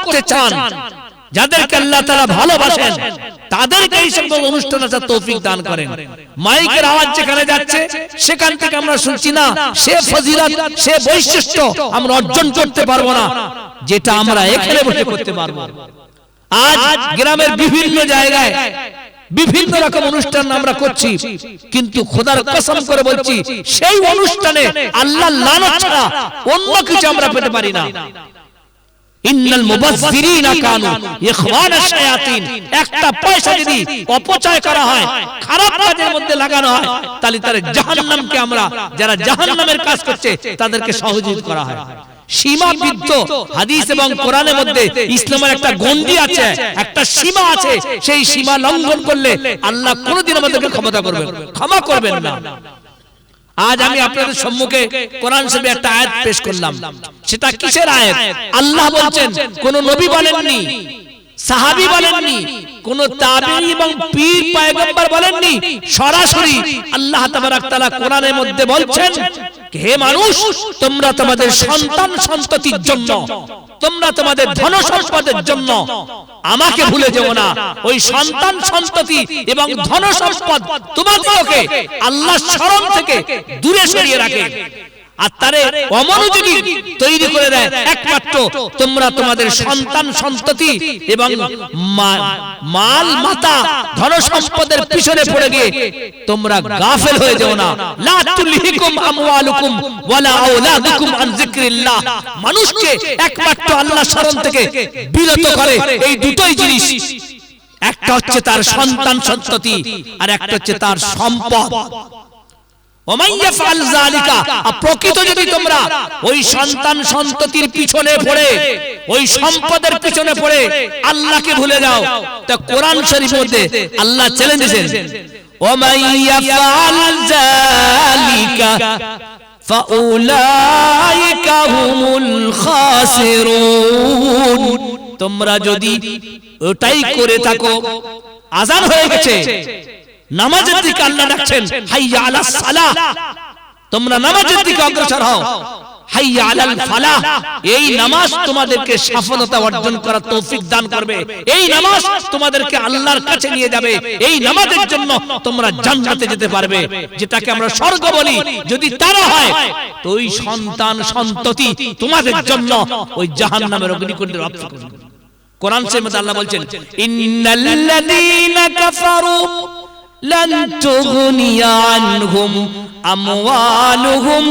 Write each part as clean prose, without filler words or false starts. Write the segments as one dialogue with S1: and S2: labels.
S1: করতে চান, যাদেরকে আল্লাহ তাআলা ভালোবাসেন, তাদেরকে এই সকল অনুষ্ঠান আসার তৌফিক দান করেন। মাইকের আওয়াজ যেখানে যাচ্ছে সেখান থেকে আমরা শুনছি না, সে ফজিলত, সে বৈশিষ্ট্য আমরা অর্জন করতে পারবো না যেটা আমরা এখানে বসে করতে পারবো। আজ গ্রামের বিভিন্ন জায়গায় বিভিন্ন রকম অনুষ্ঠান আমরা করছি, কিন্তু খোদার কসম করে বলছি সেই অনুষ্ঠানে আল্লাহর লানত ছাড়া অন্য কিছু আমরা পেতে পারি না। ইন্নাল মুবাযযিরিনা কানু ইখওয়ানাশ শায়াতিন। একটা পয়সা যদি অপচয় করা হয়, খারাপ কাজের মধ্যে লাগানো হয়, তাহলে তার জাহান্নামকে আমরা, যারা জাহান্নামের কাজ করছে তাদেরকে সহযোগিতা করা হয়। সীমাবদ্ধ হাদিস এবং কোরআনের মধ্যে ইসলামের একটা গণ্ডি আছে, একটা সীমা আছে। সেই সীমা লঙ্ঘন করলে আল্লাহ কোনোদিন আমাদেরকে ক্ষমা করবেন না। আজ আমি আপনাদের সম্মুখে কোরআন শরীফে একটা আয়াত পেশ করলাম। সেটা কিসের আয়াত? আল্লাহ বলছেন, কোন নবী বলেননি, সাহাবী বলেননি, কোন তাবেঈ এবং পীর পয়গম্বর বলেননি, সরাসরি আল্লাহ তাবারক তাআলা কোরআনের মধ্যে বলছেন, হে মানুষ, তোমরা তোমাদের সন্তান সন্ততির জন্য, তোমরা তোমাদের ধন সম্পদের জন্য আমাকে ভুলে যেও না। ওই সন্তান সন্ততি এবং ধন সম্পদ তোমাদেরকে আল্লাহর শরণ থেকে দূরে সরিয়ে রাখে, আর তারে অমনোযোগী তৈরি করে দেয়। একমাত্র তোমরা তোমাদের সন্তান সন্ততি এবং মাল মাতা ধন সম্পদের পিছনে পড়ে গিয়ে তোমরা গাফেল হয়ে যাও না। লা তুলহিকুম আমওয়ালুকুম ওয়ালা আওলাদুকুম আন যিকরিল্লাহ। মানুষকে একমাত্র আল্লাহর শরণ থেকে বিরত করে এই দুটোই জিনিস। একটা হচ্ছে তার সন্তান সন্ততি, আর একটা হচ্ছে তার সম্পদ। প্রকৃত যদি তোমরা ওই সন্তান সন্ততির পিছনে পড়ে, ওই সম্পদের পিছনে পড়ে আল্লাহকে ভুলে যাও, তা কোরআন শরীফের মধ্যে আল্লাহ চ্যালেঞ্জ দিয়েছেন, তোমরা যদি ওটাই করে থাকো। আযান হয়ে গেছে, নামাজের দিকে আল্লাহ ডাকছেন, হাইয়া আলাস সালাহ, তোমরা নামাজের দিকে অগ্রসর হও। হাইয়া আলাল ফালাহ, এই নামাজ তোমাদেরকে সফলতা অর্জন করার তৌফিক দান করবে। এই নামাজ তোমাদেরকে আল্লাহর কাছে নিয়ে যাবে। এই নামাজের জন্য তোমরা জান্নাতে যেতে পারবে, যেটাকে আমরা স্বর্গ বলি। যদি তারা হয় তো ওই সন্তান সন্ততি তোমাদের জন্য ওই জাহান্নামের অগ্নিকুণ্ডের অপেক্ষা করবে। কোরআন শরীফে আল্লাহ বলছেন, ইন্নাল্লাযীনা কাফারু لن تغني عنهم أموالهم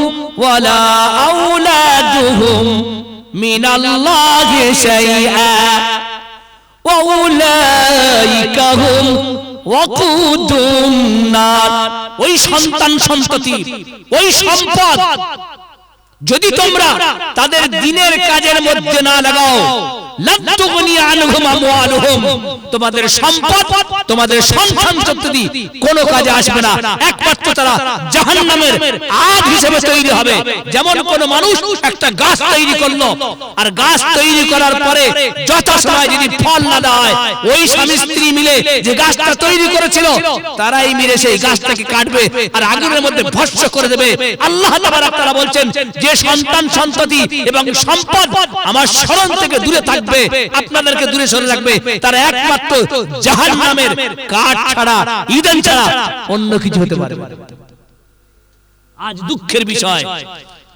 S1: ولا أولادهم من الله شيئا وأولئك هم وقود النار। ওই সন্তান সন্ততি, ওই সম্পদ যদি তোমরা তাদের দিনের কাজের মধ্যে না লাগাও, তোমাদের সম্পদ, তোমাদের সন্তান সন্ততি কোনো কাজে আসবে না। একমাত্র তারা জাহান্নামের আগ হিসেবে তৈরি হবে। যেমন কোন মানুষ একটা গাছ তৈরি করলো, আর গাছ তৈরি করার পরে যথাসময় যদি ফল না দেয়, ওই স্বামী স্ত্রী মিলে যে গাছটা তৈরি করেছিল তারাই মিলে সেই গাছটাকে কাটবে আর আগুনের মধ্যে ভস্ম করে দেবে। আল্লাহ তাআলা তারা বলছেন, যে সন্তান সন্ততি এবং সম্পদ আমার শরণ থেকে দূরে থাকবে, আপনাদেরকে দূরে সরে রাখবে, তারা একমাত্র জাহান্নামের কাঠ ছাড়া, ঈদন ছাড়া অন্য কিছু হতে পারে। আজ দুঃখের বিষয়,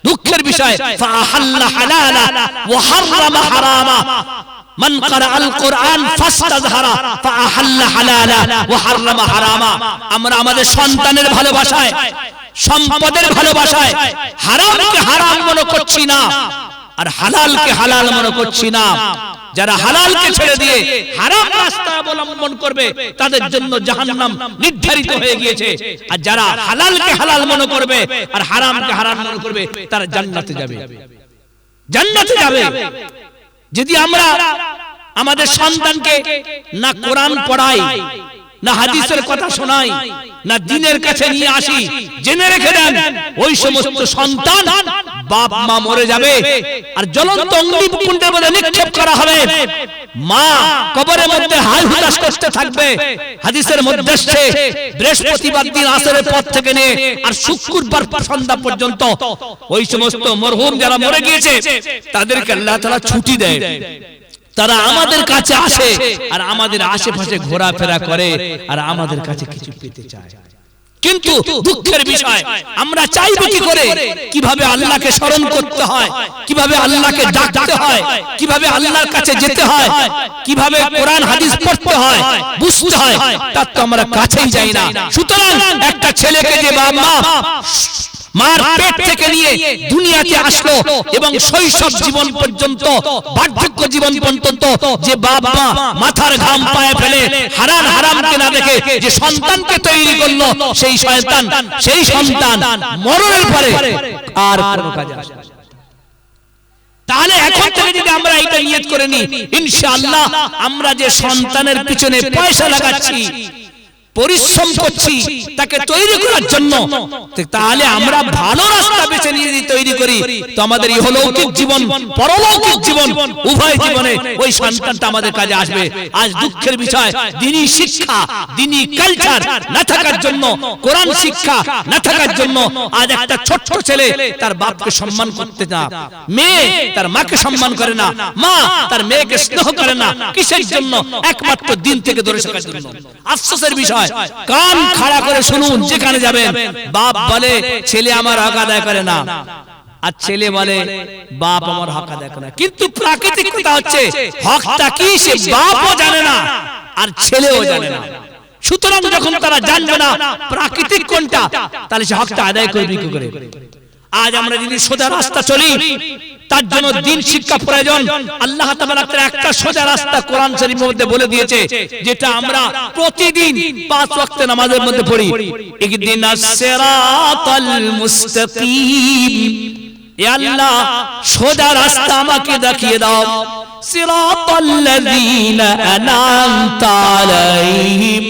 S1: দুঃখের বিষয়, ফাআহাল্লা হালালা ওয়া হারামা হারামা। মান ক্বারাআল কুরআন ফাস্তাযহারা ফাআহাল্লা হালালা ওয়া হারামা হারামা। আমরা আমাদের সন্তানের ভালোবাসায়, সম্পদের ভালোবাসায় হারামকে হারাম মনে করছি না, আর হালালকে হালাল মনে করছি না। যারা হালালকে ছেড়ে দিয়ে হারাম রাস্তা অবলম্বন করবে তাদের জন্য জাহান্নাম নির্ধারিত হয়ে গিয়েছে, আর যারা হালালকে হালাল মনে করবে আর হারামকে হারাম মনে করবে তারা জান্নাতে যাবে, জান্নাতে যাবে। যদি আমরা আমাদের সন্তানকে না কোরআন পড়াই, না হাদিসের কথা শোনাই, না দ্বীনের কাছে নিয়ে আসি, জেনে রেখে দেন ওই সমস্ত সন্তান বাপ মা মরে যাবে আর জ্বলন্ত অগ্নিকুণ্ডের মধ্যে নিক্ষেপ করা হবে। মা কবরের মধ্যে হাই হুতাশ করতে থাকবে। হাদিসের মধ্যে আসছে, বৃহস্পতিবার দিন আসরের পর থেকে নিয়ে আর শুক্রবার সন্ধ্যা পর্যন্ত ওই সমস্ত মরহুম যারা মরে গিয়েছে তাদেরকে আল্লাহ তাআলা ছুটি দেয়। তারা আমাদের কাছে আসে আর আমাদের আশেপাশে ঘোরাফেরা করে আর আমাদের কাছে কিছু পেতে চায়। কিন্তু দুঃখের বিষয়, আমরা চাইবো কি করে, কিভাবে আল্লাহকে স্মরণ করতে হয়, কিভাবে আল্লাহকে ডাকতে হয়, কিভাবে আল্লাহর কাছে যেতে হয়, কিভাবে কোরআন হাদিস পড়তে হয়, বুঝতে হয়, তার তো আমরা কাছেই যাই না। সুতরাং একটা ছেলেকে যে বাবা মার পেট থেকে নিয়ে দুনিয়াতে আসলো এবং শৈশব জীবন পর্যন্ত, বার্ধক্য জীবন পর্যন্ত যে বাবা মাথার ঘাম পায়ে ফেলে হারাম হারামকে না দেখে যে সন্তানকে তৈরি করলো, সেই সন্তান মরণের পরে আর কোনো কাজে আসে না। তাহলে এখন থেকে যদি আমরা এটা নিয়ত করে নিই, ইনশাআল্লাহ আমরা যে সন্তানের পিছনে পয়সা লাগাচ্ছি, পরিশ্রম করছি তাকে তৈরি করার জন্য, তাহলে আমরা ভালো রাস্তা বেছে নিয়ে তৈরি করি, তো আমাদের ইহলৌকিক জীবন পরলৌকিক জীবন উভয় জীবনে ওই সন্তানটা আমাদের কাজে আসবে। আজ দুঃখের বিষয়, দ্বীনি শিক্ষা, দ্বীনি কালচার না থাকার জন্য, কোরআন শিক্ষা না থাকার জন্য আজ একটা ছোট্ট ছেলে তার বাপকে সম্মান করতে না, মেয়ে তার মাকে সম্মান করে না, মা তার মেয়েকে স্নেহ করে না। কিসের জন্য? একমাত্র দিন থেকে দূরে থাকার জন্য। আফসোসের বিষয়, কান খাড়া করে শুনুন, যেখানে যাবেন বাপ বলে ছেলে আমার হক আদায় করে না, আর ছেলে বলে বাপ আমার হক আদায় করে না। কিন্তু প্রাকৃতিক কথা হচ্ছে হকটা কি সে বাপও জানে না আর ছেলেও জানে না। সুতরাং যখন তারা জানবে না প্রাকৃতিক কোনটা, তাহলে সে হকটা আদায় করবে কি করে? আজ আমরা যদি সোজা রাস্তা চলি, তার জন্য দ্বীন শিক্ষা প্রয়োজন। আল্লাহ তাআলা একটা সোজা রাস্তা কোরআন শরীফের মধ্যে বলে দিয়েছে, যেটা আমরা প্রতিদিন 5 ওয়াক্ত নামাজের মধ্যে পড়ি। ইহদিনাস সিরাতাল মুস্তাকিম, এ আল্লাহ সোজা রাস্তা আমাকে দেখিয়ে দাও। সিরাতাল্লাযীনা আনআমতা আলাইহিম,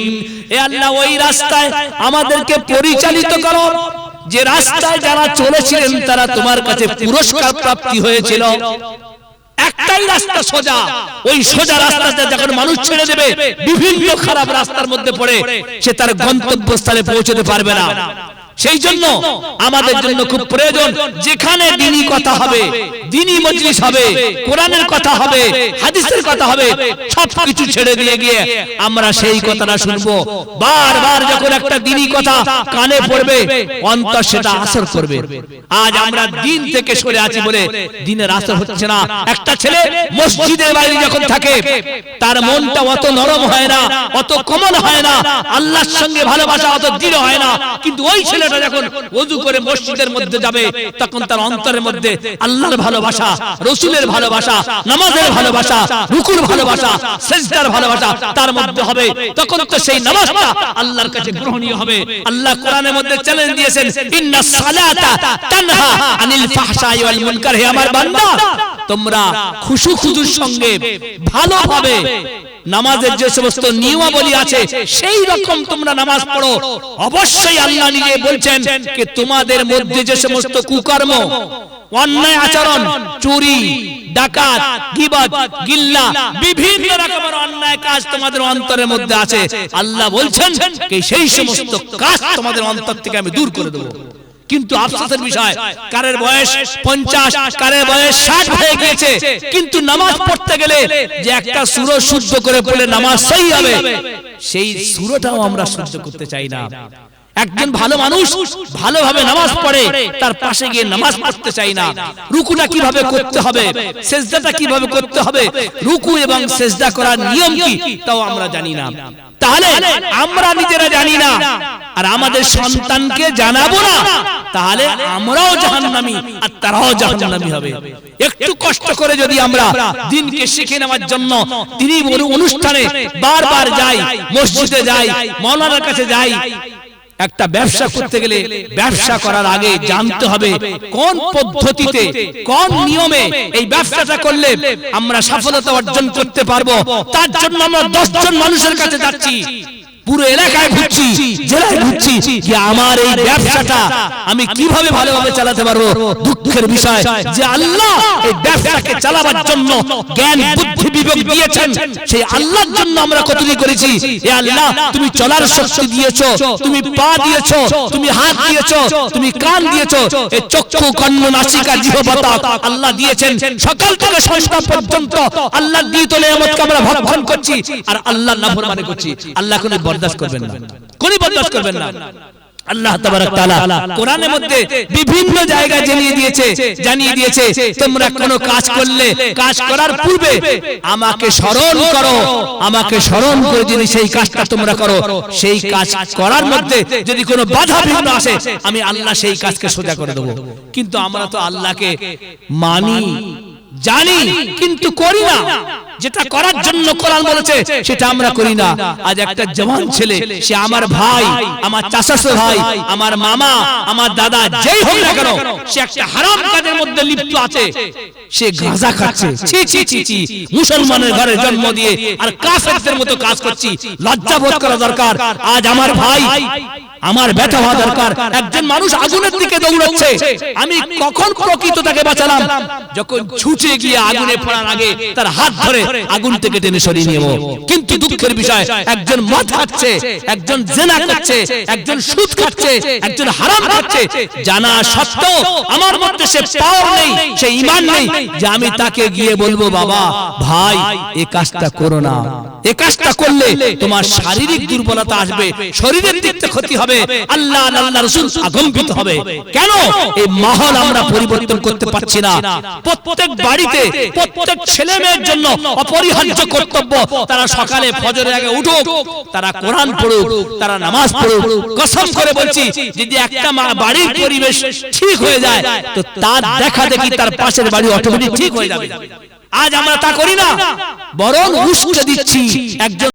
S1: এ আল্লাহ ওই রাস্তায় আমাদেরকে পরিচালিত করো যে রাস্তায় যারা চলেছিলেন তারা তোমার কাছে পুরস্কার প্রাপ্তি হয়েছিল। একটাই রাস্তা সোজা, ওই সোজা রাস্তাতে যখন মানুষ ছেড়ে দেবে বিভিন্ন খারাপ রাস্তার মধ্যে পড়ে সে তার গন্তব্যস্থলে পৌঁছতে পারবে না। সেই জন্য আমাদের জন্য খুব প্রয়োজন, যেখানে দ্বীনি কথা হবে, দ্বীনি মজলিস হবে, কোরআনের কথা হবে, হাদিসের কথা হবে, সবকিছু ছেড়ে দিয়ে গিয়ে আমরা সেই কথাটা শুনবো। বারবার যখন একটা দ্বীনি কথা কানে পড়বে অন্তর সেটা আসর করবে। আজ আমরা দ্বীন থেকে সরে আছি বলে দ্বীনের আসর হচ্ছে না। একটা ছেলে মসজিদের বাইরে যখন থাকে তার মনটা অত নরম হয় না, অত কোমল হয় না, আল্লাহর সঙ্গে ভালোবাসা অত দৃঢ় হয় না। কিন্তু ওই ছেলেটা যখন ওযু করে মসজিদের মধ্যে যাবে তখন তার অন্তরের মধ্যে আল্লাহর ভালোবাসা, রাসূলের ভালোবাসা, নামাজের ভালোবাসা, রুকুর ভালোবাসা, সিজদার ভালোবাসা তার মধ্যে হবে। তখন তো সেই নামাজটা আল্লাহর কাছে গ্রহণীয় হবে। আল্লাহ কোরআনের মধ্যে চ্যালেঞ্জ দিয়েছেন, ইন্নাস সালাতা তানহা আনিল ফাহশাই ওয়াল মুনকার, হে আমার বান্দা তোমরা খুশু-খুজুর সঙ্গে ভালোভাবে নামাজের যে সমস্ত নিয়মাবলী আছে সেই রকম তোমরা নামাজ পড়ো। অবশ্যই আল্লাহ নিজে বলছেন যে তোমাদের মধ্যে যে সমস্ত কুকর্ম, অন্যায় আচরণ, চুরি, ডাকাত, গীবত, গিল্লা, বিভিন্ন রকমের অন্যায় কাজ তোমাদের অন্তরের মধ্যে আছে, আল্লাহ বলছেন যে সেই সমস্ত কাজ তোমাদের অন্তর থেকে আমি দূর করে দেব। কিন্তু আফসোসের বিষয়, কারের বয়স 50, কারের বয়স 60 হয়ে গিয়েছে, কিন্তু নামাজ পড়তে গেলে যে একটা সূরা শুদ্ধ করে পড়লে নামাজ সহি হবে, সেই সূরাটাও আমরা শুদ্ধ করতে চাই না। একজন ভালো মানুষ ভালোভাবে নামাজ পড়ে, তার পাশে গিয়ে নামাজ পড়তে চাই না। রুকুটা কিভাবে করতে হবে, সিজদাটা কিভাবে করতে হবে, রুকু এবং সিজদা করার নিয়ম কি তাও আমরা জানি না। তাহলে আমরা নিজেরা জানি না আর আমাদের সন্তানকে জানাবো না, তাহলে আমরাও জাহান্নামী আর তারাও জাহান্নামী হবে। একটু কষ্ট করে যদি আমরা দ্বীনকে শিখে নেওয়ার জন্য তিনি অনুষ্ঠানে বারবার যাই, মসজিদে যাই, মাওলানার কাছে যাই। একটা ব্যবসা করতে গেলে ব্যবসা করার আগে জানতে হবে কোন পদ্ধতিতে, কোন নিয়মে এই ব্যবসাটা করলে আমরা সফলতা অর্জন করতে পারবো। তার জন্য আমরা 10 জন মানুষের কাছে যাচ্ছি, পুরো এলাকায় ঘুরছি, জেলায় ঘুরছি যে আমার এই ব্যবসাটা আমি কিভাবে ভালোভাবে চালাতে পারবো। দুঃখের বিষয় যে আল্লাহ এই ব্যবসাকে চালাবার জন্য জ্ঞান বুদ্ধি বিবেক দিয়েছেন, সেই আল্লাহর জন্য আমরা কতটি করেছি। এ আল্লাহ তুমি চলার শক্তি দিয়েছো, তুমি পা দিয়েছো, তুমি হাত দিয়েছো, তুমি কান দিয়েছো, এই চক্ষু কর্ণ নাসিকা জিহ্বা আল্লাহ দিয়েছেন। সকাল থেকে সন্ধ্যা পর্যন্ত আল্লাহ দিয়ে তো নিয়ামতকে আমরা ভক্ষণ করছি আর আল্লাহর নাফরমানি করছি। আল্লাহ কোনো বরদাস্ত করবেন না, কোনো বরদাস্ত করবেন না। আল্লাহ তাবারক তাআলা কোরআনের মধ্যে বিভিন্ন জায়গায় জানিয়ে দিয়েছে তোমরা কোনো কাজ করলে কাজ করার পূর্বে আমাকে স্মরণ করো, আমাকে স্মরণ করে যদি সেই কাজটা তোমরা করো, সেই কাজ করার মধ্যে যদি কোনো বাধা বিঘ্ন আসে আমি আল্লাহ সেই কাজকে সোজা করে দেব। কিন্তু আমরা তো আল্লাহকে মানি জানি কিন্তু করি না। যেটা করার জন্য কোরআন বলেছে সেটা আমরা করি না। আজ একটা জওয়ান ছেলে, সে আমার ভাই, আমার চাচাতো ভাই, আমার মামা, আমার দাদা, যেই হোক না কেন, সে একটা হারাম কাজের মধ্যে লিপ্ত আছে। সে গাঁজা খাচ্ছে, ছি ছি ছি ছি, মুসলমানের ঘরে জন্ম দিয়ে আর কাফেরদের মতো কাজ করছি। লজ্জা বোধ করা দরকার। আজ আমার ভাই, আমার ব্যথা হওয়া দরকার। একজন মানুষ আগুনের দিকে দৌড়াচ্ছে, আমি কখন প্রকৃত তাকে বাঁচালাম? যখন ছুটে গিয়ে আগুনে পড়ার আগে তার হাত ধরে আগুন থেকে টেনে সরিয়ে নিয়ে। কিন্তু দুঃখের বিষয় একজন মদ খাচ্ছে, একজন জেনা করছে, একজন সুদ খাচ্ছে, একজন হারাম খাচ্ছে, জানা সত্ত্বেও আমার মধ্যে সে পাওয়ার নেই, সে ঈমান নেই যে আমি তাকে গিয়ে বলবো বাবা ভাই এই কাজটা করো না। এই কাজটা করলে তোমার শারীরিক দুর্বলতা আসবে, শরীরের দিক থেকে ক্ষতি হবে, আল্লাহ আল্লাহ রাসূল আগম্বিত হবে। কেন এই মাহল আমরা পরিবর্তন করতে পারছি না? প্রত্যেক বাড়িতে প্রত্যেক ছেলে মেয়ের জন্য অপরিহার্য কর্তব্য তারা সকালে ফজরের আগে উঠুক, তারা কোরআন পড়ুক, তারা নামাজ পড়ুক। কসম করে বলছি যদি একটা বাড়ির পরিবেশ ঠিক হয়ে যায় তো তার দেখা দেখি তার পাশের বাড়ি অটোমেটিক ঠিক হয়ে যাবে। আজ আমরা তা করি না, বরং উস্কে দিচ্ছি। একজন